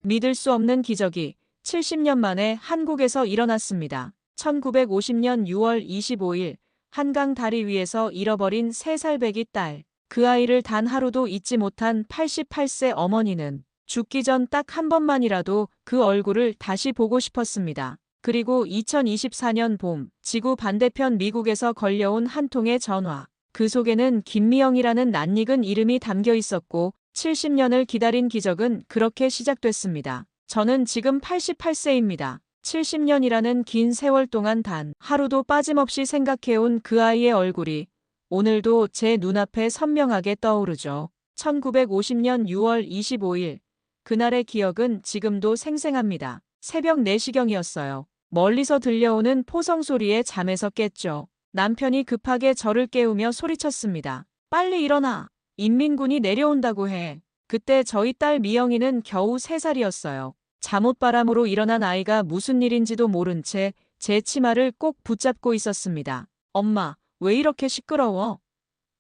믿을 수 없는 기적이 70년 만에 한국에서 일어났습니다. 1950년 6월 25일 한강 다리 위에서 잃어버린 3살 배기 딸. 그 아이를 단 하루도 잊지 못한 88세 어머니는 죽기 전 딱 한 번만이라도 그 얼굴을 다시 보고 싶었습니다. 그리고 2024년 봄 지구 반대편 미국에서 걸려온 한 통의 전화. 그 속에는 김미영이라는 낯익은 이름이 담겨 있었고 70년을 기다린 기적은 그렇게 시작됐습니다. 저는 지금 88세입니다. 70년이라는 긴 세월 동안 단 하루도 빠짐없이 생각해온 그 아이의 얼굴이 오늘도 제 눈앞에 선명하게 떠오르죠. 1950년 6월 25일 그날의 기억은 지금도 생생합니다. 새벽 4시경이었어요. 멀리서 들려오는 포성 소리에 잠에서 깼죠. 남편이 급하게 저를 깨우며 소리쳤습니다. 빨리 일어나. 인민군이 내려온다고 해. 그때 저희 딸 미영이는 겨우 3살이었어요. 잠옷바람으로 일어난 아이가 무슨 일인지도 모른 채 제 치마를 꼭 붙잡고 있었습니다. 엄마, 왜 이렇게 시끄러워?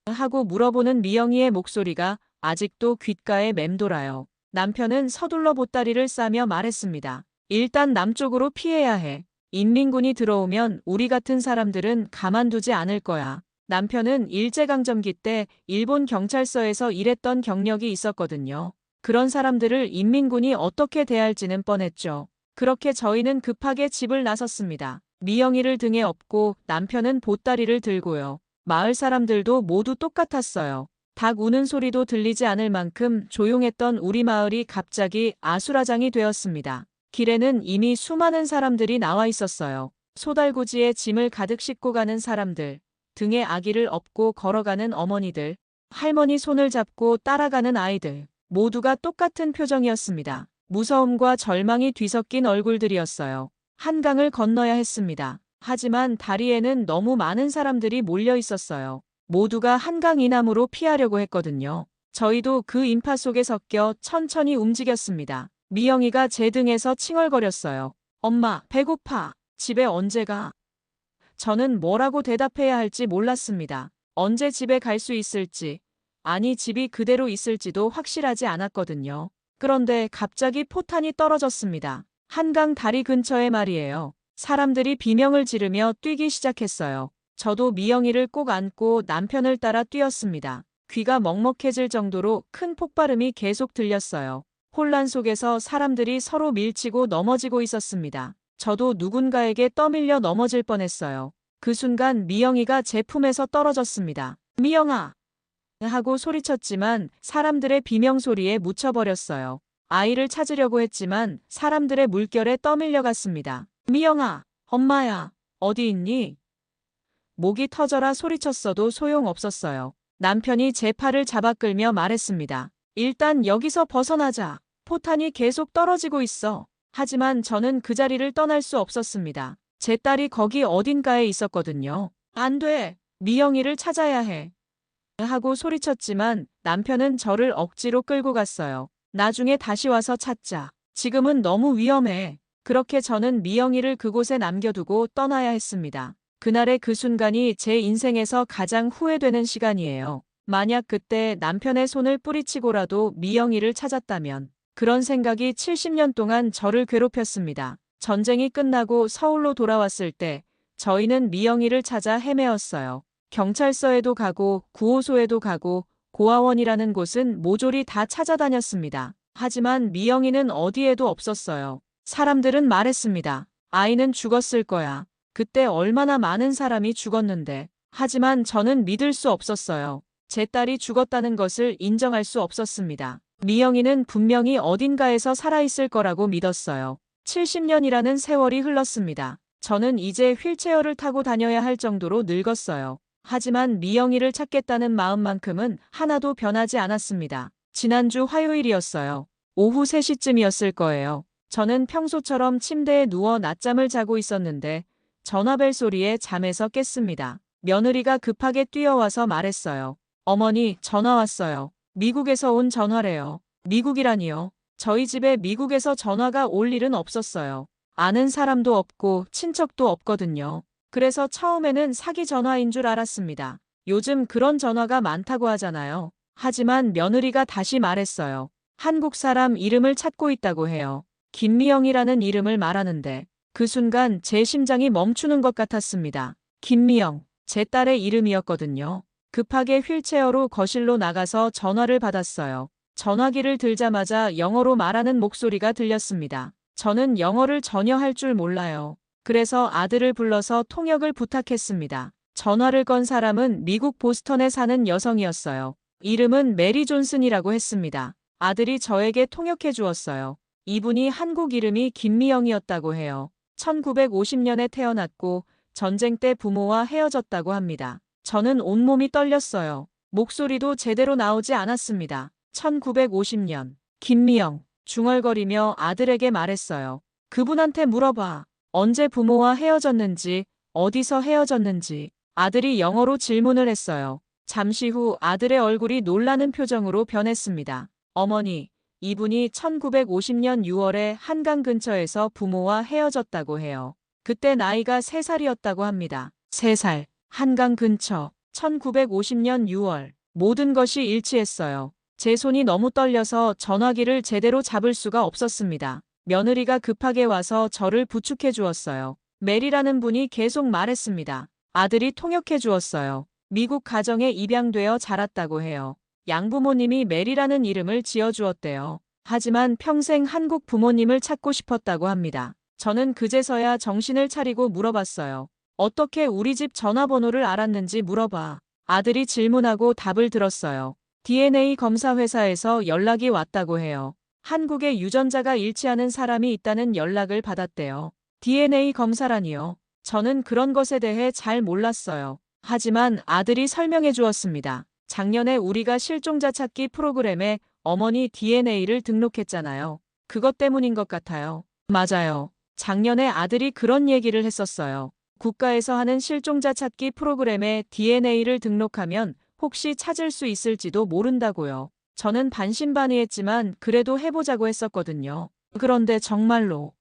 하고 물어보는 미영이의 목소리가 아직도 귓가에 맴돌아요. 남편은 서둘러 보따리를 싸며 말했습니다. 일단 남쪽으로 피해야 해. 인민군이 들어오면 우리 같은 사람들은 가만두지 않을 거야. 남편은 일제강점기 때 일본 경찰서에서 일했던 경력이 있었거든요. 그런 사람들을 인민군이 어떻게 대할지는 뻔했죠. 그렇게 저희는 급하게 집을 나섰습니다. 미영이를 등에 업고 남편은 보따리를 들고요. 마을 사람들도 모두 똑같았어요. 닭 우는 소리도 들리지 않을 만큼 조용했던 우리 마을이 갑자기 아수라장이 되었습니다. 길에는 이미 수많은 사람들이 나와 있었어요. 소달구지에 짐을 가득 싣고 가는 사람들, 등에 아기를 업고 걸어가는 어머니들, 할머니 손을 잡고 따라가는 아이들, 모두가 똑같은 표정이었습니다. 무서움과 절망이 뒤섞인 얼굴들이었어요. 한강을 건너야 했습니다. 하지만 다리에는 너무 많은 사람들이 몰려 있었어요. 모두가 한강 이남으로 피하려고 했거든요. 저희도 그 인파 속에 섞여 천천히 움직였습니다. 미영이가 제 등에서 칭얼거렸어요. 엄마, 배고파. 집에 언제 가? 저는 뭐라고 대답해야 할지 몰랐습니다. 언제 집에 갈 수 있을지, 아니 집이 그대로 있을지도 확실하지 않았거든요. 그런데 갑자기 포탄이 떨어졌습니다. 한강 다리 근처에 말이에요. 사람들이 비명을 지르며 뛰기 시작했어요. 저도 미영이를 꼭 안고 남편을 따라 뛰었습니다. 귀가 먹먹해질 정도로 큰 폭발음이 계속 들렸어요. 혼란 속에서 사람들이 서로 밀치고 넘어지고 있었습니다. 저도 누군가에게 떠밀려 넘어질 뻔했어요. 그 순간 미영이가 제 품에서 떨어졌습니다. 미영아! 하고 소리쳤지만 사람들의 비명소리에 묻혀버렸어요. 아이를 찾으려고 했지만 사람들의 물결에 떠밀려갔습니다. 미영아! 엄마야! 어디 있니? 목이 터져라 소리쳤어도 소용없었어요. 남편이 제 팔을 잡아 끌며 말했습니다. 일단 여기서 벗어나자. 포탄이 계속 떨어지고 있어. 하지만 저는 그 자리를 떠날 수 없었습니다. 제 딸이 거기 어딘가에 있었거든요. 안 돼. 미영이를 찾아야 해. 하고 소리쳤지만 남편은 저를 억지로 끌고 갔어요. 나중에 다시 와서 찾자. 지금은 너무 위험해. 그렇게 저는 미영이를 그곳에 남겨두고 떠나야 했습니다. 그날의 그 순간이 제 인생에서 가장 후회되는 시간이에요. 만약 그때 남편의 손을 뿌리치고라도 미영이를 찾았다면 그런 생각이 70년 동안 저를 괴롭혔습니다. 전쟁이 끝나고 서울로 돌아왔을 때 저희는 미영이를 찾아 헤매었어요. 경찰서에도 가고 구호소에도 가고 고아원이라는 곳은 모조리 다 찾아다녔습니다. 하지만 미영이는 어디에도 없었어요. 사람들은 말했습니다. 아이는 죽었을 거야. 그때 얼마나 많은 사람이 죽었는데. 하지만 저는 믿을 수 없었어요. 제 딸이 죽었다는 것을 인정할 수 없었습니다. 미영이는 분명히 어딘가에서 살아있을 거라고 믿었어요. 70년이라는 세월이 흘렀습니다. 저는 이제 휠체어를 타고 다녀야 할 정도로 늙었어요. 하지만 미영이를 찾겠다는 마음만큼은 하나도 변하지 않았습니다. 지난주 화요일이었어요. 오후 3시쯤이었을 거예요. 저는 평소처럼 침대에 누워 낮잠을 자고 있었는데 전화벨 소리에 잠에서 깼습니다. 며느리가 급하게 뛰어와서 말했어요. 어머니, 전화 왔어요. 미국에서 온 전화래요. 미국이라니요. 저희 집에 미국에서 전화가 올 일은 없었어요. 아는 사람도 없고 친척도 없거든요. 그래서 처음에는 사기 전화인 줄 알았습니다. 요즘 그런 전화가 많다고 하잖아요. 하지만 며느리가 다시 말했어요. 한국 사람 이름을 찾고 있다고 해요. 김미영이라는 이름을 말하는데 그 순간 제 심장이 멈추는 것 같았습니다. 김미영, 제 딸의 이름이었거든요. 급하게 휠체어로 거실로 나가서 전화를 받았어요. 전화기를 들자마자 영어로 말하는 목소리가 들렸습니다. 저는 영어를 전혀 할 줄 몰라요. 그래서 아들을 불러서 통역을 부탁했습니다. 전화를 건 사람은 미국 보스턴에 사는 여성이었어요. 이름은 메리 존슨이라고 했습니다. 아들이 저에게 통역해 주었어요. 이분이 한국 이름이 김미영이었다고 해요. 1950년에 태어났고 전쟁 때 부모와 헤어졌다고 합니다. 저는 온몸이 떨렸어요. 목소리도 제대로 나오지 않았습니다. 1950년. 김미영. 중얼거리며 아들에게 말했어요. 그분한테 물어봐. 언제 부모와 헤어졌는지, 어디서 헤어졌는지. 아들이 영어로 질문을 했어요. 잠시 후 아들의 얼굴이 놀라는 표정으로 변했습니다. 어머니, 이분이 1950년 6월에 한강 근처에서 부모와 헤어졌다고 해요. 그때 나이가 3살이었다고 합니다. 3살. 한강 근처. 1950년 6월. 모든 것이 일치했어요. 제 손이 너무 떨려서 전화기를 제대로 잡을 수가 없었습니다. 며느리가 급하게 와서 저를 부축해 주었어요. 메리라는 분이 계속 말했습니다. 아들이 통역해 주었어요. 미국 가정에 입양되어 자랐다고 해요. 양부모님이 메리라는 이름을 지어주었대요. 하지만 평생 한국 부모님을 찾고 싶었다고 합니다. 저는 그제서야 정신을 차리고 물어봤어요. 어떻게 우리 집 전화번호를 알았는지 물어봐. 아들이 질문하고 답을 들었어요. DNA 검사 회사에서 연락이 왔다고 해요. 한국에 유전자가 일치하는 사람이 있다는 연락을 받았대요. DNA 검사라니요. 저는 그런 것에 대해 잘 몰랐어요. 하지만 아들이 설명해 주었습니다. 작년에 우리가 실종자 찾기 프로그램에 어머니 DNA를 등록했잖아요. 그것 때문인 것 같아요. 맞아요. 작년에 아들이 그런 얘기를 했었어요. 국가에서 하는 실종자 찾기 프로그램에 DNA를 등록하면 혹시 찾을 수 있을지도 모른다고요. 저는 반신반의했지만 그래도 해보자고 했었거든요. 그런데 정말로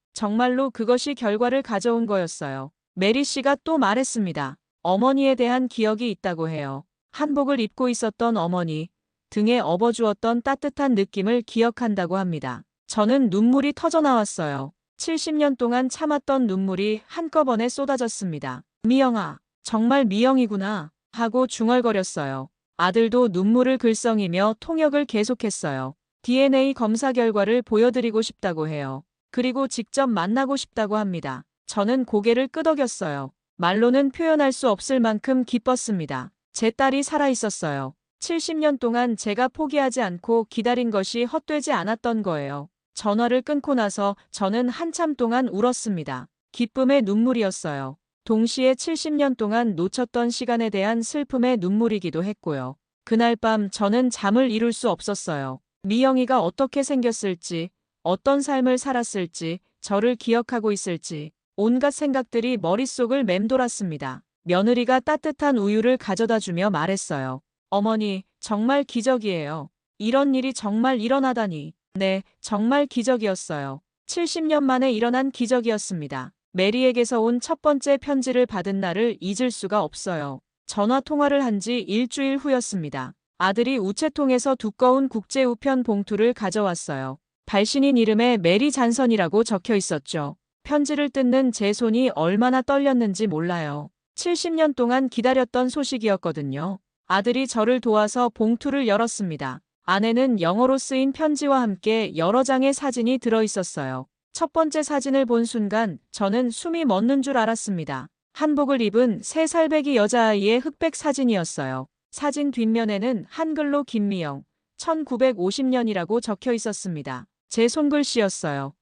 그것이 결과를 가져온 거였어요. 메리 씨가 또 말했습니다. 어머니에 대한 기억이 있다고 해요. 한복을 입고 있었던 어머니, 등에 업어주었던 따뜻한 느낌을 기억한다고 합니다. 저는 눈물이 터져 나왔어요. 70년 동안 참았던 눈물이 한꺼번에 쏟아졌습니다. 미영아, 정말 미영이구나 하고 중얼거렸어요. 아들도 눈물을 글썽이며 통역을 계속했어요. DNA 검사 결과를 보여드리고 싶다고 해요. 그리고 직접 만나고 싶다고 합니다. 저는 고개를 끄덕였어요. 말로는 표현할 수 없을 만큼 기뻤습니다. 제 딸이 살아있었어요. 70년 동안 제가 포기하지 않고 기다린 것이 헛되지 않았던 거예요. 전화를 끊고 나서 저는 한참 동안 울었습니다. 기쁨의 눈물이었어요. 동시에 70년 동안 놓쳤던 시간에 대한 슬픔의 눈물이기도 했고요. 그날 밤 저는 잠을 이룰 수 없었어요. 미영이가 어떻게 생겼을지, 어떤 삶을 살았을지, 저를 기억하고 있을지, 온갖 생각들이 머릿속을 맴돌았습니다. 며느리가 따뜻한 우유를 가져다 주며 말했어요. 어머니, 정말 기적이에요. 이런 일이 정말 일어나다니. 네, 정말 기적이었어요. 70년 만에 일어난 기적이었습니다. 메리에게서 온 첫 번째 편지를 받은 날을 잊을 수가 없어요. 전화 통화를 한 지 일주일 후였습니다. 아들이 우체통에서 두꺼운 국제 우편 봉투를 가져왔어요. 발신인 이름에 메리 잔선이라고 적혀 있었죠. 편지를 뜯는 제 손이 얼마나 떨렸는지 몰라요. 70년 동안 기다렸던 소식이었거든요. 아들이 저를 도와서 봉투를 열었습니다. 안에는 영어로 쓰인 편지와 함께 여러 장의 사진이 들어 있었어요. 첫 번째 사진을 본 순간 저는 숨이 멎는 줄 알았습니다. 한복을 입은 3살배기 여자아이의 흑백 사진이었어요. 사진 뒷면에는 한글로 김미영, 1950년이라고 적혀 있었습니다. 제 손글씨였어요.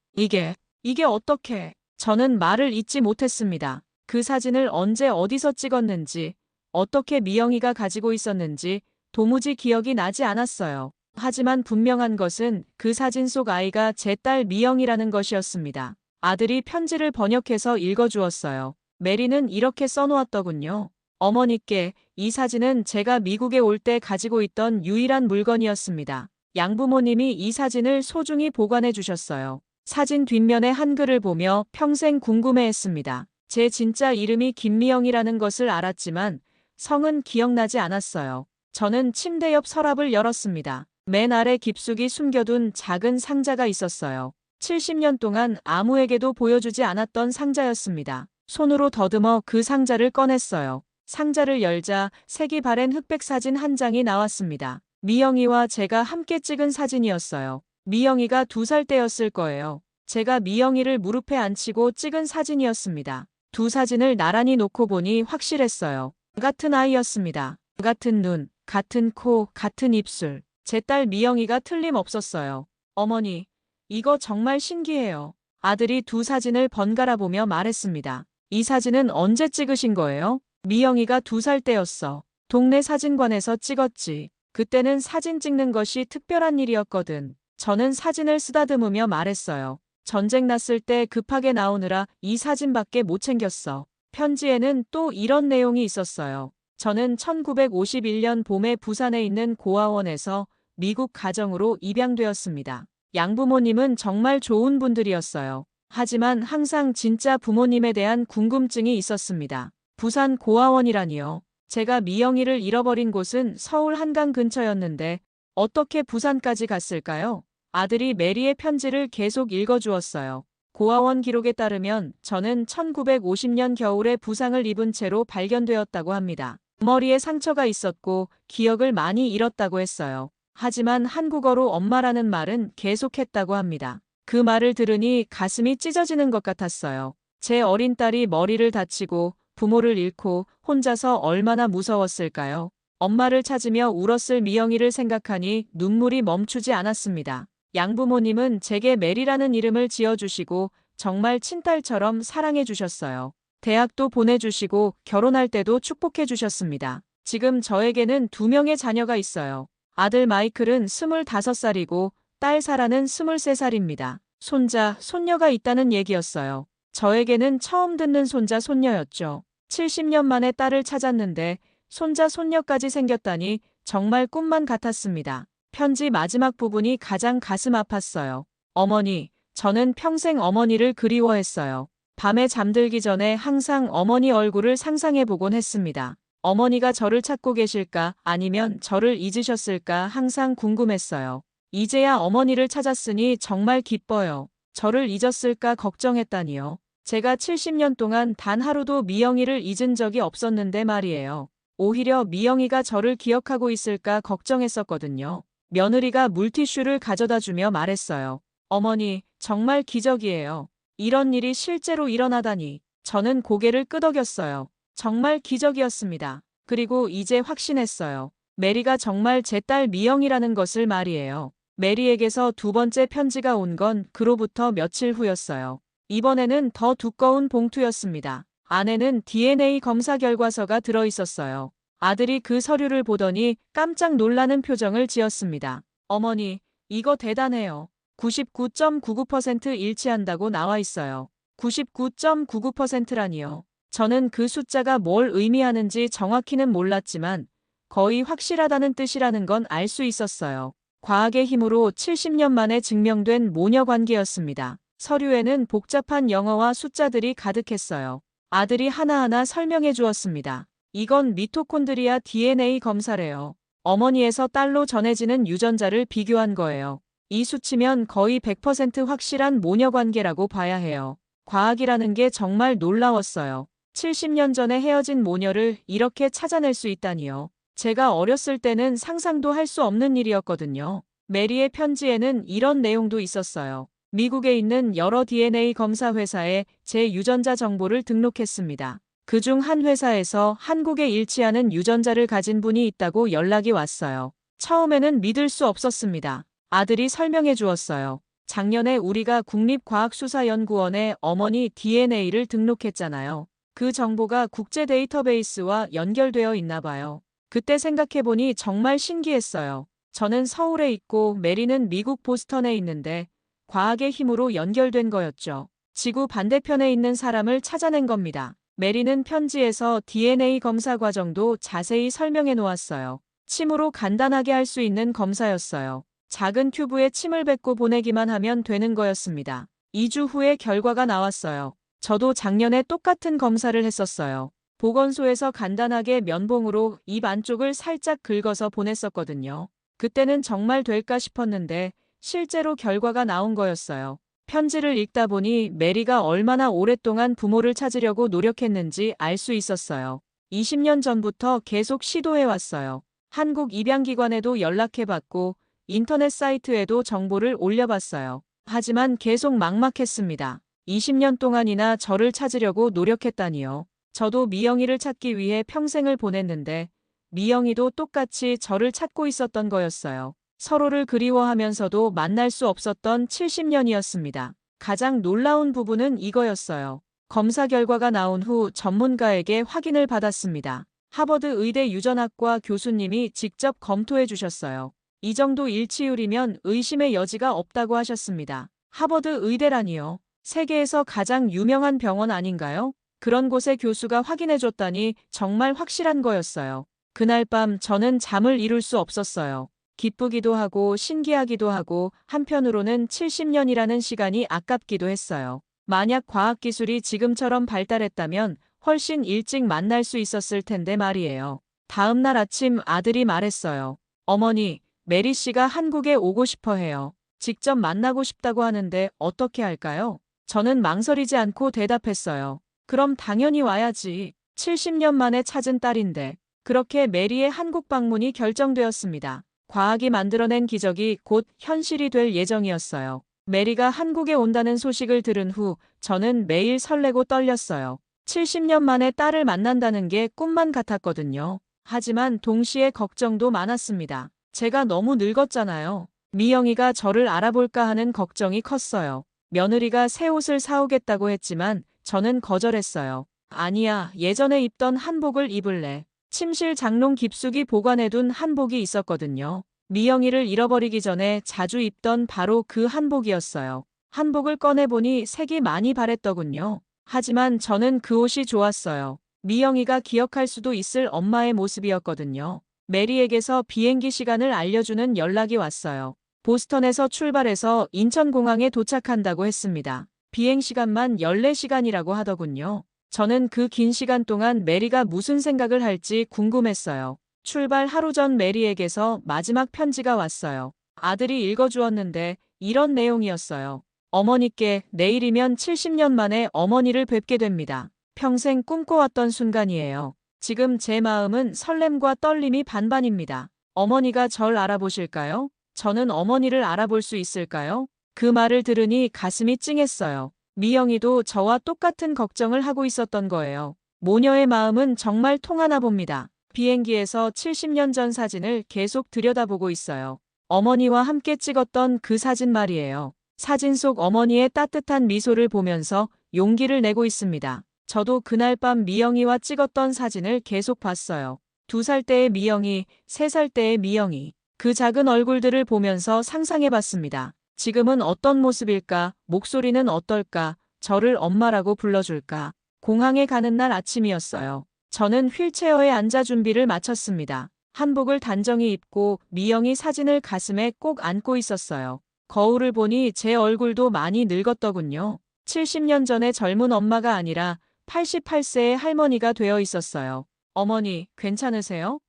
이게 어떻게? 저는 말을 잇지 못했습니다. 그 사진을 언제 어디서 찍었는지, 어떻게 미영이가 가지고 있었는지 도무지 기억이 나지 않았어요. 하지만 분명한 것은 그 사진 속 아이가 제 딸 미영이라는 것이었습니다. 아들이 편지를 번역해서 읽어주었어요. 메리는 이렇게 써놓았더군요. 어머니께 이 사진은 제가 미국에 올 때 가지고 있던 유일한 물건이었습니다. 양부모님이 이 사진을 소중히 보관해 주셨어요. 사진 뒷면의 한글을 보며 평생 궁금해했습니다. 제 진짜 이름이 김미영이라는 것을 알았지만 성은 기억나지 않았어요. 저는 침대 옆 서랍을 열었습니다. 맨 아래 깊숙이 숨겨둔 작은 상자가 있었어요. 70년 동안 아무에게도 보여주지 않았던 상자였습니다. 손으로 더듬어 그 상자를 꺼냈어요. 상자를 열자 색이 바랜 흑백 사진 한 장이 나왔습니다. 미영이와 제가 함께 찍은 사진이었어요. 미영이가 2살 때였을 거예요. 제가 미영이를 무릎에 앉히고 찍은 사진이었습니다. 두 사진을 나란히 놓고 보니 확실했어요. 같은 아이였습니다. 같은 눈, 같은 코, 같은 입술. 제 딸 미영이가 틀림없었어요. 어머니, 이거 정말 신기해요. 아들이 두 사진을 번갈아 보며 말했습니다. 이 사진은 언제 찍으신 거예요? 미영이가 2살 때였어. 동네 사진관에서 찍었지. 그때는 사진 찍는 것이 특별한 일이었거든. 저는 사진을 쓰다듬으며 말했어요. 전쟁 났을 때 급하게 나오느라 이 사진밖에 못 챙겼어. 편지에는 또 이런 내용이 있었어요. 저는 1951년 봄에 부산에 있는 고아원에서 미국 가정으로 입양되었습니다. 양부모님은 정말 좋은 분들이었어요. 하지만 항상 진짜 부모님에 대한 궁금증이 있었습니다. 부산 고아원이라니요. 제가 미영이를 잃어버린 곳은 서울 한강 근처였는데 어떻게 부산까지 갔을까요? 아들이 메리의 편지를 계속 읽어주었어요. 고아원 기록에 따르면 저는 1950년 겨울에 부상을 입은 채로 발견되었다고 합니다. 머리에 상처가 있었고 기억을 많이 잃었다고 했어요. 하지만 한국어로 엄마라는 말은 계속했다고 합니다. 그 말을 들으니 가슴이 찢어지는 것 같았어요. 제 어린 딸이 머리를 다치고 부모를 잃고 혼자서 얼마나 무서웠을까요? 엄마를 찾으며 울었을 미영이를 생각하니 눈물이 멈추지 않았습니다. 양부모님은 제게 메리라는 이름을 지어주시고 정말 친딸처럼 사랑해 주셨어요. 대학도 보내주시고 결혼할 때도 축복해 주셨습니다. 지금 저에게는 2명의 자녀가 있어요. 아들 마이클은 25살이고 딸 사라는 23살입니다. 손자, 손녀가 있다는 얘기였어요. 저에게는 처음 듣는 손자, 손녀였죠. 70년 만에 딸을 찾았는데 손자, 손녀까지 생겼다니 정말 꿈만 같았습니다. 편지 마지막 부분이 가장 가슴 아팠어요. 어머니, 저는 평생 어머니를 그리워했어요. 밤에 잠들기 전에 항상 어머니 얼굴을 상상해보곤 했습니다. 어머니가 저를 찾고 계실까 아니면 저를 잊으셨을까 항상 궁금했어요. 이제야 어머니를 찾았으니 정말 기뻐요. 저를 잊었을까 걱정했다니요. 제가 70년 동안 단 하루도 미영이를 잊은 적이 없었는데 말이에요. 오히려 미영이가 저를 기억하고 있을까 걱정했었거든요. 며느리가 물티슈를 가져다 주며 말했어요. 어머니, 정말 기적이에요. 이런 일이 실제로 일어나다니. 저는 고개를 끄덕였어요. 정말 기적이었습니다. 그리고 이제 확신했어요. 메리가 정말 제 딸 미영이라는 것을 말이에요. 메리에게서 2번째 편지가 온 건 그로부터 며칠 후였어요. 이번에는 더 두꺼운 봉투였습니다. 안에는 DNA 검사 결과서가 들어있었어요. 아들이 그 서류를 보더니 깜짝 놀라는 표정을 지었습니다. 어머니, 이거 대단해요. 99.99% 일치한다고 나와 있어요. 99.99%라니요. 저는 그 숫자가 뭘 의미하는지 정확히는 몰랐지만 거의 확실하다는 뜻이라는 건 알 수 있었어요. 과학의 힘으로 70년 만에 증명된 모녀 관계였습니다. 서류에는 복잡한 영어와 숫자들이 가득했어요. 아들이 하나하나 설명해 주었습니다. 이건 미토콘드리아 DNA 검사래요. 어머니에서 딸로 전해지는 유전자를 비교한 거예요. 이 수치면 거의 100% 확실한 모녀 관계라고 봐야 해요. 과학이라는 게 정말 놀라웠어요. 70년 전에 헤어진 모녀를 이렇게 찾아낼 수 있다니요. 제가 어렸을 때는 상상도 할 수 없는 일이었거든요. 메리의 편지에는 이런 내용도 있었어요. 미국에 있는 여러 DNA 검사 회사에 제 유전자 정보를 등록했습니다. 그중 한 회사에서 한국에 일치하는 유전자를 가진 분이 있다고 연락이 왔어요. 처음에는 믿을 수 없었습니다. 아들이 설명해 주었어요. 작년에 우리가 국립과학수사연구원에 어머니 DNA를 등록했잖아요. 그 정보가 국제 데이터베이스와 연결되어 있나 봐요. 그때 생각해보니 정말 신기했어요. 저는 서울에 있고 메리는 미국 보스턴에 있는데 과학의 힘으로 연결된 거였죠. 지구 반대편에 있는 사람을 찾아낸 겁니다. 메리는 편지에서 DNA 검사 과정도 자세히 설명해 놓았어요. 침으로 간단하게 할 수 있는 검사였어요. 작은 튜브에 침을 뱉고 보내기만 하면 되는 거였습니다. 2주 후에 결과가 나왔어요. 저도 작년에 똑같은 검사를 했었어요. 보건소에서 간단하게 면봉으로 입 안쪽을 살짝 긁어서 보냈었거든요. 그때는 정말 될까 싶었는데 실제로 결과가 나온 거였어요. 편지를 읽다 보니 메리가 얼마나 오랫동안 부모를 찾으려고 노력했는지 알 수 있었어요. 20년 전부터 계속 시도해왔어요. 한국 입양기관에도 연락해봤고 인터넷 사이트에도 정보를 올려봤어요. 하지만 계속 막막했습니다. 20년 동안이나 저를 찾으려고 노력했다니요. 저도 미영이를 찾기 위해 평생을 보냈는데 미영이도 똑같이 저를 찾고 있었던 거였어요. 서로를 그리워하면서도 만날 수 없었던 70년이었습니다. 가장 놀라운 부분은 이거였어요. 검사 결과가 나온 후 전문가에게 확인을 받았습니다. 하버드 의대 유전학과 교수님이 직접 검토해 주셨어요. 이 정도 일치율이면 의심의 여지가 없다고 하셨습니다. 하버드 의대라니요. 세계에서 가장 유명한 병원 아닌가요? 그런 곳의 교수가 확인해 줬다니 정말 확실한 거였어요. 그날 밤 저는 잠을 이룰 수 없었어요. 기쁘기도 하고 신기하기도 하고 한편으로는 70년이라는 시간이 아깝기도 했어요. 만약 과학기술이 지금처럼 발달했다면 훨씬 일찍 만날 수 있었을 텐데 말이에요. 다음 날 아침 아들이 말했어요. 어머니, 메리 씨가 한국에 오고 싶어 해요. 직접 만나고 싶다고 하는데 어떻게 할까요? 저는 망설이지 않고 대답했어요. 그럼 당연히 와야지. 70년 만에 찾은 딸인데. 그렇게 메리의 한국 방문이 결정되었습니다. 과학이 만들어낸 기적이 곧 현실이 될 예정이었어요. 메리가 한국에 온다는 소식을 들은 후 저는 매일 설레고 떨렸어요. 70년 만에 딸을 만난다는 게 꿈만 같았거든요. 하지만 동시에 걱정도 많았습니다. 제가 너무 늙었잖아요. 미영이가 저를 알아볼까 하는 걱정이 컸어요. 며느리가 새 옷을 사오겠다고 했지만 저는 거절했어요. 아니야, 예전에 입던 한복을 입을래. 침실 장롱 깊숙이 보관해둔 한복이 있었거든요. 미영이를 잃어버리기 전에 자주 입던 바로 그 한복이었어요. 한복을 꺼내보니 색이 많이 바랬더군요. 하지만 저는 그 옷이 좋았어요. 미영이가 기억할 수도 있을 엄마의 모습이었거든요. 메리에게서 비행기 시간을 알려주는 연락이 왔어요. 보스턴에서 출발해서 인천공항에 도착한다고 했습니다. 비행 시간만 14시간이라고 하더군요. 저는 그 긴 시간 동안 메리가 무슨 생각을 할지 궁금했어요. 출발 하루 전 메리에게서 마지막 편지가 왔어요. 아들이 읽어주었는데 이런 내용이었어요. 어머니께 내일이면 70년 만에 어머니를 뵙게 됩니다. 평생 꿈꿔왔던 순간이에요. 지금 제 마음은 설렘과 떨림이 반반입니다. 어머니가 절 알아보실까요? 저는 어머니를 알아볼 수 있을까요? 그 말을 들으니 가슴이 찡했어요. 미영이도 저와 똑같은 걱정을 하고 있었던 거예요. 모녀의 마음은 정말 통하나 봅니다. 비행기에서 70년 전 사진을 계속 들여다보고 있어요. 어머니와 함께 찍었던 그 사진 말이에요. 사진 속 어머니의 따뜻한 미소를 보면서 용기를 내고 있습니다. 저도 그날 밤 미영이와 찍었던 사진을 계속 봤어요. 2살 때의 미영이, 3살 때의 미영이. 그 작은 얼굴들을 보면서 상상해봤습니다. 지금은 어떤 모습일까? 목소리는 어떨까? 저를 엄마라고 불러줄까? 공항에 가는 날 아침이었어요. 저는 휠체어에 앉아 준비를 마쳤습니다. 한복을 단정히 입고 미영이 사진을 가슴에 꼭 안고 있었어요. 거울을 보니 제 얼굴도 많이 늙었더군요. 70년 전의 젊은 엄마가 아니라 88세의 할머니가 되어 있었어요. 어머니, 괜찮으세요?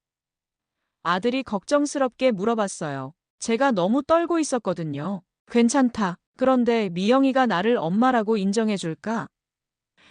아들이 걱정스럽게 물어봤어요. 제가 너무 떨고 있었거든요. 괜찮다. 그런데 미영이가 나를 엄마라고 인정해줄까?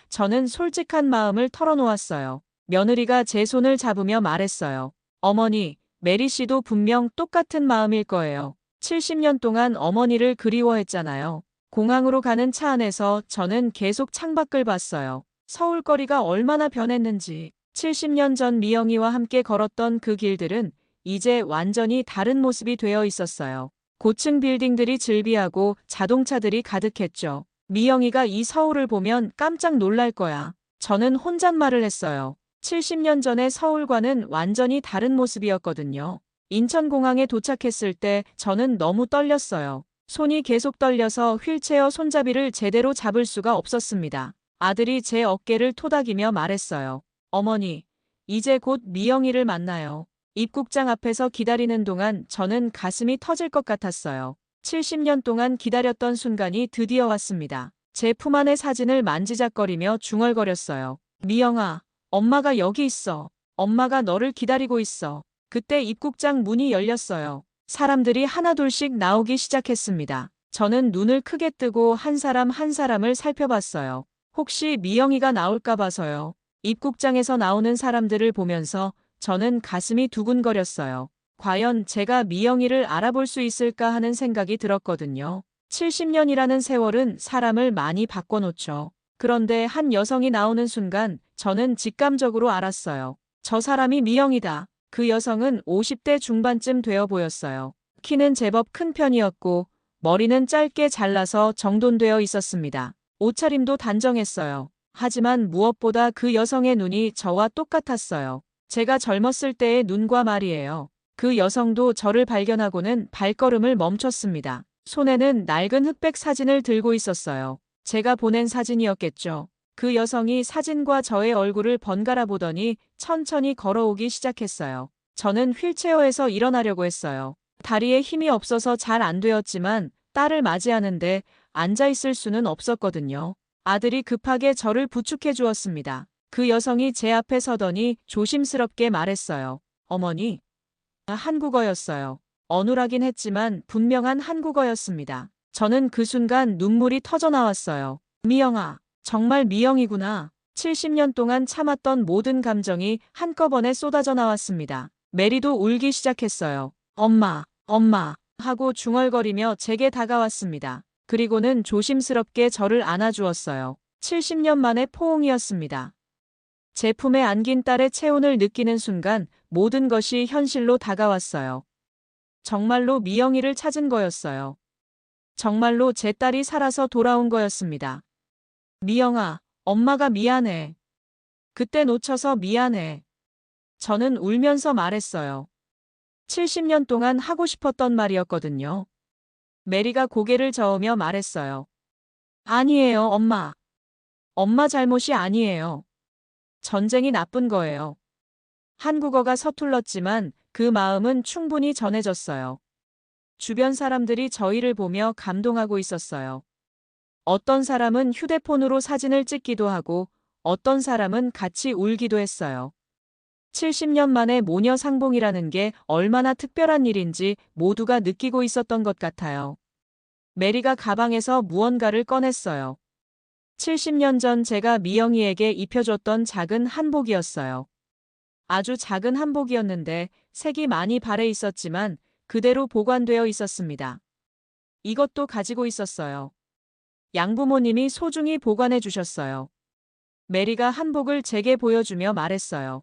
저는 솔직한 마음을 털어놓았어요. 며느리가 제 손을 잡으며 말했어요. 어머니, 메리 씨도 분명 똑같은 마음일 거예요. 70년 동안 어머니를 그리워했잖아요. 공항으로 가는 차 안에서 저는 계속 창밖을 봤어요. 서울 거리가 얼마나 변했는지. 70년 전 미영이와 함께 걸었던 그 길들은 이제 완전히 다른 모습이 되어 있었어요. 고층 빌딩들이 즐비하고 자동차들이 가득했죠. 미영이가 이 서울을 보면 깜짝 놀랄 거야. 저는 혼잣말을 했어요. 70년 전의 서울과는 완전히 다른 모습이었거든요. 인천공항에 도착했을 때 저는 너무 떨렸어요. 손이 계속 떨려서 휠체어 손잡이를 제대로 잡을 수가 없었습니다. 아들이 제 어깨를 토닥이며 말했어요. 어머니, 이제 곧 미영이를 만나요. 입국장 앞에서 기다리는 동안 저는 가슴이 터질 것 같았어요. 70년 동안 기다렸던 순간이 드디어 왔습니다. 제 품 안의 사진을 만지작거리며 중얼거렸어요. 미영아, 엄마가 여기 있어. 엄마가 너를 기다리고 있어. 그때 입국장 문이 열렸어요. 사람들이 하나둘씩 나오기 시작했습니다. 저는 눈을 크게 뜨고 한 사람 한 사람을 살펴봤어요. 혹시 미영이가 나올까 봐서요. 입국장에서 나오는 사람들을 보면서 저는 가슴이 두근거렸어요. 과연 제가 미영이를 알아볼 수 있을까 하는 생각이 들었거든요. 70년이라는 세월은 사람을 많이 바꿔놓죠. 그런데 한 여성이 나오는 순간 저는 직감적으로 알았어요. 저 사람이 미영이다. 그 여성은 50대 중반쯤 되어 보였어요. 키는 제법 큰 편이었고 머리는 짧게 잘라서 정돈되어 있었습니다. 옷차림도 단정했어요. 하지만 무엇보다 그 여성의 눈이 저와 똑같았어요. 제가 젊었을 때의 눈과 말이에요. 그 여성도 저를 발견하고는 발걸음을 멈췄습니다. 손에는 낡은 흑백 사진을 들고 있었어요. 제가 보낸 사진이었겠죠. 그 여성이 사진과 저의 얼굴을 번갈아 보더니 천천히 걸어오기 시작했어요. 저는 휠체어에서 일어나려고 했어요. 다리에 힘이 없어서 잘 안 되었지만 딸을 맞이하는데 앉아 있을 수는 없었거든요. 아들이 급하게 저를 부축해 주었습니다. 그 여성이 제 앞에 서더니 조심스럽게 말했어요. 어머니. 한국어였어요. 어눌하긴 했지만 분명한 한국어였습니다. 저는 그 순간 눈물이 터져 나왔어요. 미영아, 정말 미영이구나. 70년 동안 참았던 모든 감정이 한꺼번에 쏟아져 나왔습니다. 메리도 울기 시작했어요. 엄마, 엄마 하고 중얼거리며 제게 다가왔습니다. 그리고는 조심스럽게 저를 안아주었어요. 70년 만의 포옹이었습니다. 제 품에 안긴 딸의 체온을 느끼는 순간 모든 것이 현실로 다가왔어요. 정말로 미영이를 찾은 거였어요. 정말로 제 딸이 살아서 돌아온 거였습니다. 미영아, 엄마가 미안해. 그때 놓쳐서 미안해. 저는 울면서 말했어요. 70년 동안 하고 싶었던 말이었거든요. 메리가 고개를 저으며 말했어요. 아니에요, 엄마. 엄마 잘못이 아니에요. 전쟁이 나쁜 거예요. 한국어가 서툴렀지만 그 마음은 충분히 전해졌어요. 주변 사람들이 저희를 보며 감동하고 있었어요. 어떤 사람은 휴대폰으로 사진을 찍기도 하고 어떤 사람은 같이 울기도 했어요. 70년 만에 모녀 상봉이라는 게 얼마나 특별한 일인지 모두가 느끼고 있었던 것 같아요. 메리가 가방에서 무언가를 꺼냈어요. 70년 전 제가 미영이에게 입혀줬던 작은 한복이었어요. 아주 작은 한복이었는데 색이 많이 발해 있었지만 그대로 보관되어 있었습니다. 이것도 가지고 있었어요. 양부모님이 소중히 보관해 주셨어요. 메리가 한복을 제게 보여주며 말했어요.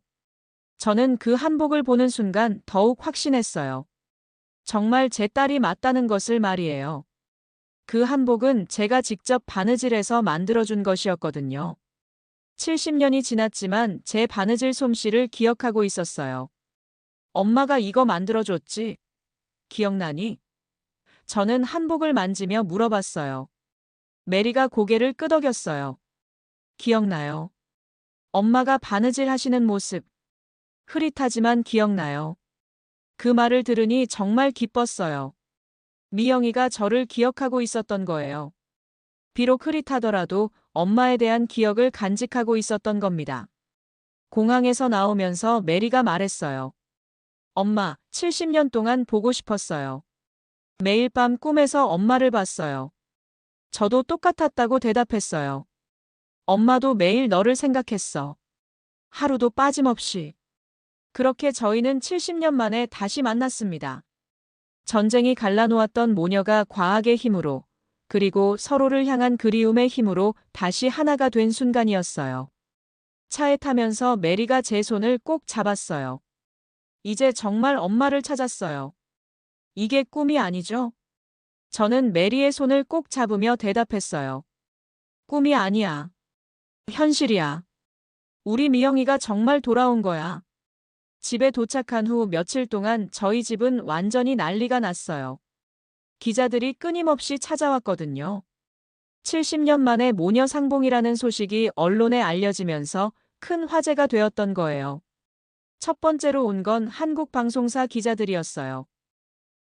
저는 그 한복을 보는 순간 더욱 확신했어요. 정말 제 딸이 맞다는 것을 말이에요. 그 한복은 제가 직접 바느질해서 만들어준 것이었거든요. 70년이 지났지만 제 바느질 솜씨를 기억하고 있었어요. 엄마가 이거 만들어줬지? 기억나니? 저는 한복을 만지며 물어봤어요. 메리가 고개를 끄덕였어요. 기억나요. 엄마가 바느질 하시는 모습. 흐릿하지만 기억나요. 그 말을 들으니 정말 기뻤어요. 미영이가 저를 기억하고 있었던 거예요. 비록 흐릿하더라도 엄마에 대한 기억을 간직하고 있었던 겁니다. 공항에서 나오면서 메리가 말했어요. 엄마, 70년 동안 보고 싶었어요. 매일 밤 꿈에서 엄마를 봤어요. 저도 똑같았다고 대답했어요. 엄마도 매일 너를 생각했어. 하루도 빠짐없이. 그렇게 저희는 70년 만에 다시 만났습니다. 전쟁이 갈라놓았던 모녀가 과학의 힘으로, 그리고 서로를 향한 그리움의 힘으로 다시 하나가 된 순간이었어요. 차에 타면서 메리가 제 손을 꼭 잡았어요. 이제 정말 엄마를 찾았어요. 이게 꿈이 아니죠? 저는 메리의 손을 꼭 잡으며 대답했어요. 꿈이 아니야. 현실이야. 우리 미영이가 정말 돌아온 거야. 집에 도착한 후 며칠 동안 저희 집은 완전히 난리가 났어요. 기자들이 끊임없이 찾아왔거든요. 70년 만에 모녀 상봉이라는 소식이 언론에 알려지면서 큰 화제가 되었던 거예요. 첫 번째로 온 건 한국 방송사 기자들이었어요.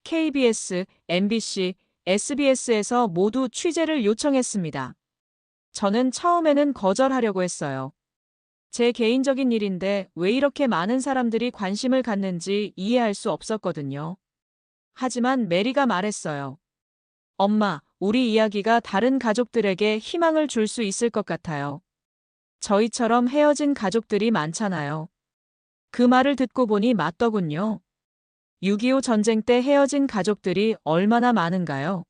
KBS, MBC, SBS에서 모두 취재를 요청했습니다. 저는 처음에는 거절하려고 했어요. 제 개인적인 일인데 왜 이렇게 많은 사람들이 관심을 갖는지 이해할 수 없었거든요. 하지만 메리가 말했어요. 엄마, 우리 이야기가 다른 가족들에게 희망을 줄 수 있을 것 같아요. 저희처럼 헤어진 가족들이 많잖아요. 그 말을 듣고 보니 맞더군요. 6.25 전쟁 때 헤어진 가족들이 얼마나 많은가요?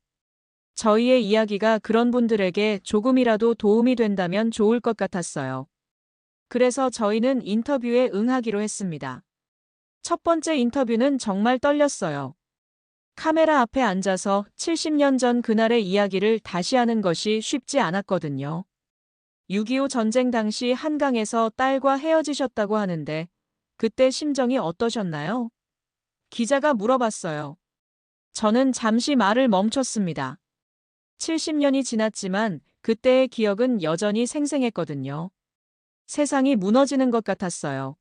저희의 이야기가 그런 분들에게 조금이라도 도움이 된다면 좋을 것 같았어요. 그래서 저희는 인터뷰에 응하기로 했습니다. 첫 번째 인터뷰는 정말 떨렸어요. 카메라 앞에 앉아서 70년 전 그날의 이야기를 다시 하는 것이 쉽지 않았거든요. 6.25 전쟁 당시 한강에서 딸과 헤어지셨다고 하는데 그때 심정이 어떠셨나요? 기자가 물어봤어요. 저는 잠시 말을 멈췄습니다. 70년이 지났지만 그때의 기억은 여전히 생생했거든요. 세상이 무너지는 것 같았어요.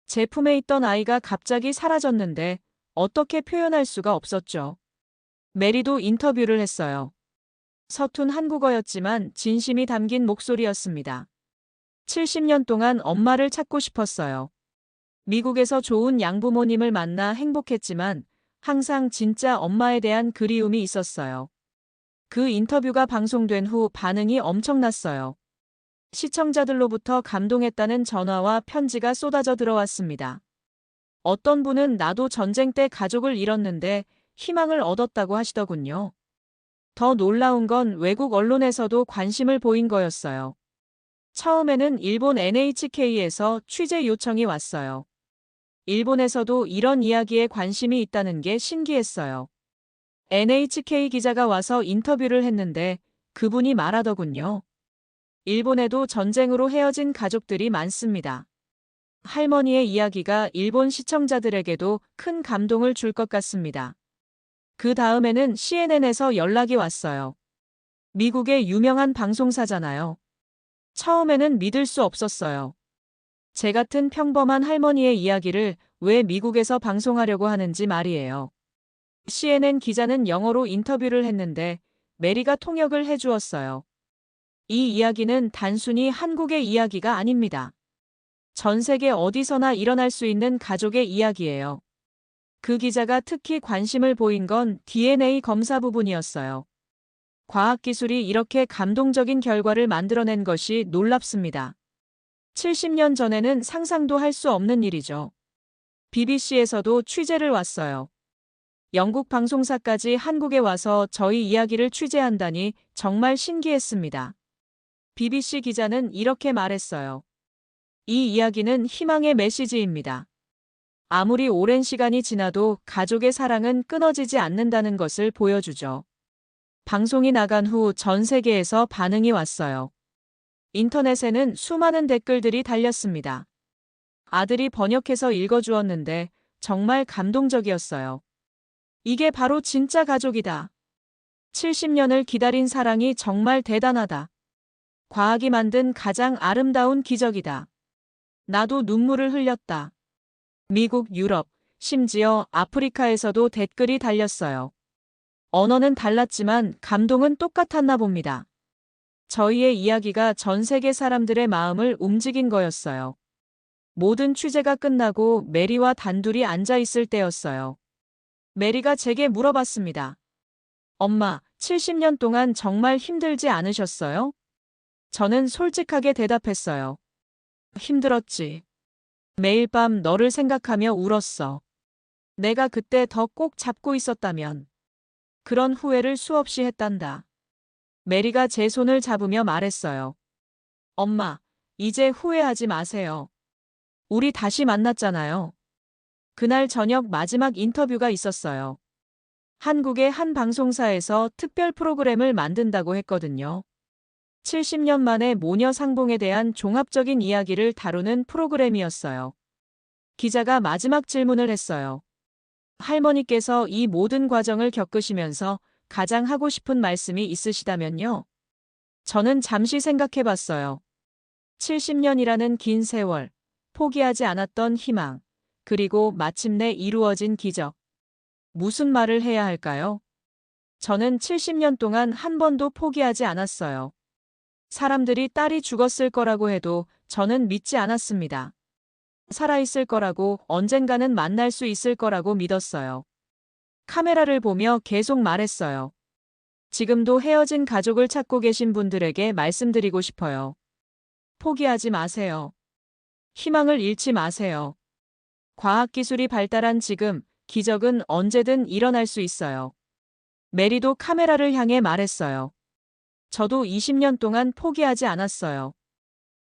제 품에 있던 아이가 갑자기 사라졌는데 어떻게 표현할 수가 없었죠. 메리도 인터뷰를 했어요. 서툰 한국어였지만 진심이 담긴 목소리였습니다. 70년 동안 엄마를 찾고 싶었어요. 미국에서 좋은 양부모님을 만나 행복했지만 항상 진짜 엄마에 대한 그리움이 있었어요. 그 인터뷰가 방송된 후 반응이 엄청났어요. 시청자들로부터 감동했다는 전화와 편지가 쏟아져 들어왔습니다. 어떤 분은 나도 전쟁 때 가족을 잃었는데 희망을 얻었다고 하시더군요. 더 놀라운 건 외국 언론에서도 관심을 보인 거였어요. 처음에는 일본 NHK에서 취재 요청이 왔어요. 일본에서도 이런 이야기에 관심이 있다는 게 신기했어요. NHK 기자가 와서 인터뷰를 했는데 그분이 말하더군요. 일본에도 전쟁으로 헤어진 가족들이 많습니다. 할머니의 이야기가 일본 시청자들에게도 큰 감동을 줄 것 같습니다. 그 다음에는 CNN에서 연락이 왔어요. 미국의 유명한 방송사잖아요. 처음에는 믿을 수 없었어요. 제 같은 평범한 할머니의 이야기를 왜 미국에서 방송하려고 하는지 말이에요. CNN 기자는 영어로 인터뷰를 했는데 메리가 통역을 해주었어요. 이 이야기는 단순히 한국의 이야기가 아닙니다. 전 세계 어디서나 일어날 수 있는 가족의 이야기예요. 그 기자가 특히 관심을 보인 건 DNA 검사 부분이었어요. 과학기술이 이렇게 감동적인 결과를 만들어낸 것이 놀랍습니다. 70년 전에는 상상도 할 수 없는 일이죠. BBC에서도 취재를 왔어요. 영국 방송사까지 한국에 와서 저희 이야기를 취재한다니 정말 신기했습니다. BBC 기자는 이렇게 말했어요. 이 이야기는 희망의 메시지입니다. 아무리 오랜 시간이 지나도 가족의 사랑은 끊어지지 않는다는 것을 보여주죠. 방송이 나간 후 전 세계에서 반응이 왔어요. 인터넷에는 수많은 댓글들이 달렸습니다. 아들이 번역해서 읽어주었는데 정말 감동적이었어요. 이게 바로 진짜 가족이다. 70년을 기다린 사랑이 정말 대단하다. 과학이 만든 가장 아름다운 기적이다. 나도 눈물을 흘렸다. 미국, 유럽, 심지어 아프리카에서도 댓글이 달렸어요. 언어는 달랐지만 감동은 똑같았나 봅니다. 저희의 이야기가 전 세계 사람들의 마음을 움직인 거였어요. 모든 취재가 끝나고 메리와 단둘이 앉아 있을 때였어요. 메리가 제게 물어봤습니다. 엄마, 70년 동안 정말 힘들지 않으셨어요? 저는 솔직하게 대답했어요. 힘들었지. 매일 밤 너를 생각하며 울었어. 내가 그때 더 꼭 잡고 있었다면. 그런 후회를 수없이 했단다. 메리가 제 손을 잡으며 말했어요. 엄마, 이제 후회하지 마세요. 우리 다시 만났잖아요. 그날 저녁 마지막 인터뷰가 있었어요. 한국의 한 방송사에서 특별 프로그램을 만든다고 했거든요. 70년 만에 모녀 상봉에 대한 종합적인 이야기를 다루는 프로그램이었어요. 기자가 마지막 질문을 했어요. 할머니께서 이 모든 과정을 겪으시면서 가장 하고 싶은 말씀이 있으시다면요? 저는 잠시 생각해 봤어요. 70년이라는 긴 세월, 포기하지 않았던 희망, 그리고 마침내 이루어진 기적. 무슨 말을 해야 할까요? 저는 70년 동안 한 번도 포기하지 않았어요. 사람들이 딸이 죽었을 거라고 해도 저는 믿지 않았습니다. 살아있을 거라고, 언젠가는 만날 수 있을 거라고 믿었어요. 카메라를 보며 계속 말했어요. 지금도 헤어진 가족을 찾고 계신 분들에게 말씀드리고 싶어요. 포기하지 마세요. 희망을 잃지 마세요. 과학기술이 발달한 지금, 기적은 언제든 일어날 수 있어요. 메리도 카메라를 향해 말했어요. 저도 20년 동안 포기하지 않았어요.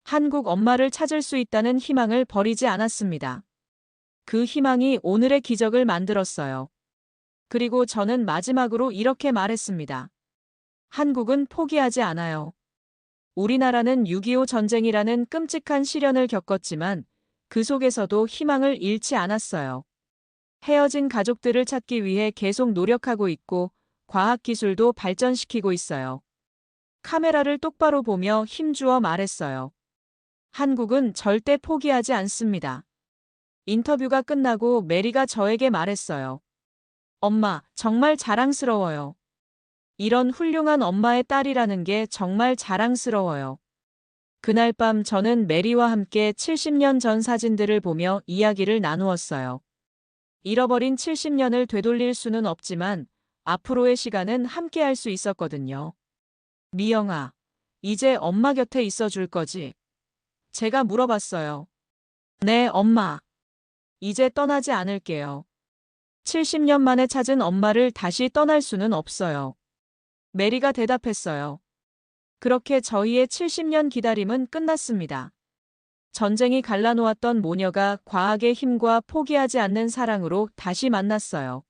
한국 엄마를 찾을 수 있다는 희망을 버리지 않았습니다. 그 희망이 오늘의 기적을 만들었어요. 그리고 저는 마지막으로 이렇게 말했습니다. 한국은 포기하지 않아요. 우리나라는 6.25 전쟁이라는 끔찍한 시련을 겪었지만 그 속에서도 희망을 잃지 않았어요. 헤어진 가족들을 찾기 위해 계속 노력하고 있고 과학기술도 발전시키고 있어요. 카메라를 똑바로 보며 힘주어 말했어요. 한국은 절대 포기하지 않습니다. 인터뷰가 끝나고 메리가 저에게 말했어요. 엄마, 정말 자랑스러워요. 이런 훌륭한 엄마의 딸이라는 게 정말 자랑스러워요. 그날 밤 저는 메리와 함께 70년 전 사진들을 보며 이야기를 나누었어요. 잃어버린 70년을 되돌릴 수는 없지만 앞으로의 시간은 함께 할 수 있었거든요. 미영아, 이제 엄마 곁에 있어 줄 거지? 제가 물어봤어요. 네, 엄마. 이제 떠나지 않을게요. 70년 만에 찾은 엄마를 다시 떠날 수는 없어요. 메리가 대답했어요. 그렇게 저희의 70년 기다림은 끝났습니다. 전쟁이 갈라놓았던 모녀가 과학의 힘과 포기하지 않는 사랑으로 다시 만났어요.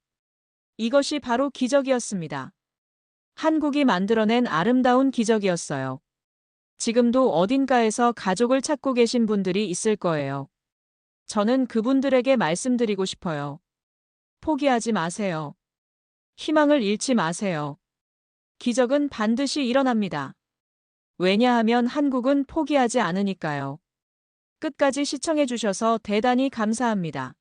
이것이 바로 기적이었습니다. 한국이 만들어낸 아름다운 기적이었어요. 지금도 어딘가에서 가족을 찾고 계신 분들이 있을 거예요. 저는 그분들에게 말씀드리고 싶어요. 포기하지 마세요. 희망을 잃지 마세요. 기적은 반드시 일어납니다. 왜냐하면 한국은 포기하지 않으니까요. 끝까지 시청해 주셔서 대단히 감사합니다.